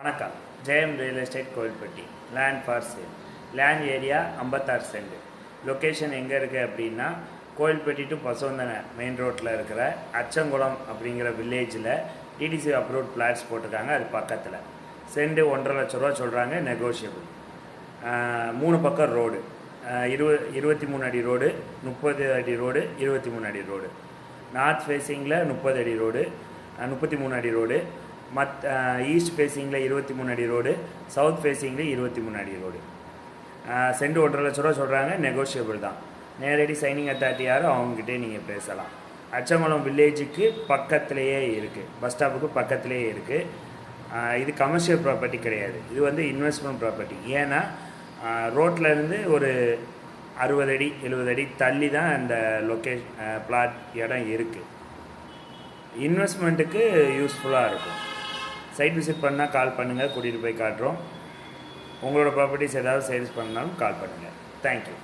வணக்கம். Jayam real estate Kovilpatti. Land for sale. Land area 56 cent. Location எங்கே இருக்குது அப்படின்னா, கோவில்பட்டி டு பசுவந்தனை மெயின் ரோட்டில் இருக்கிற அச்சங்குளம் அப்படிங்கிற வில்லேஜில் டிடிசி அப்ரூவ்ட் பிளாட்ஸ் போட்டிருக்காங்க. அது பக்கத்தில் சென்ட் 1.5 லட்ச ரூபா சொல்கிறாங்க, நெகோஷியபிள். 3 பக்கம் ரோடு, 23 அடி ரோடு, 30 அடி ரோடு, 23 அடி ரோடு. நார்த் ஃபேஸிங்கில் 30 அடி ரோடு, 33 அடி ரோடு. ஈஸ்ட் ஃபேஸிங்கில் 23 அடி ரோடு, சவுத் ஃபேஸிங்கில் 23 அடி ரோடு. சென்ட் 1.5 லட்ச ரூபா சொல்கிறாங்க, நெகோஷியபிள் தான். நேரடி சைனிங் அத்தாரிட்டி யாரும் அவங்ககிட்டே நீங்கள் பேசலாம். அச்சங்குளம் வில்லேஜுக்கு பக்கத்துலேயே இருக்குது, பஸ் ஸ்டாப்புக்கு பக்கத்துலேயே இருக்குது. இது கமர்ஷியல் ப்ராப்பர்ட்டி கிடையாது, இது வந்து இன்வெஸ்ட்மெண்ட் ப்ராப்பர்ட்டி. ஏன்னா ரோட்லேருந்து ஒரு 60 அடி 70 அடி தள்ளி தான் அந்த பிளாட் இடம் இருக்குது. இன்வெஸ்ட்மெண்ட்டுக்கு யூஸ்ஃபுல்லாக இருக்கும். சைட் விசிட் பண்ணால் கால் பண்ணுங்கள், கூட்டிகிட்டு போய் காட்டுறோம். உங்களோட ப்ராப்பர்ட்டிஸ் ஏதாவது சேல்ஸ் பண்ணாலும் கால் பண்ணுங்கள். தேங்க்யூ.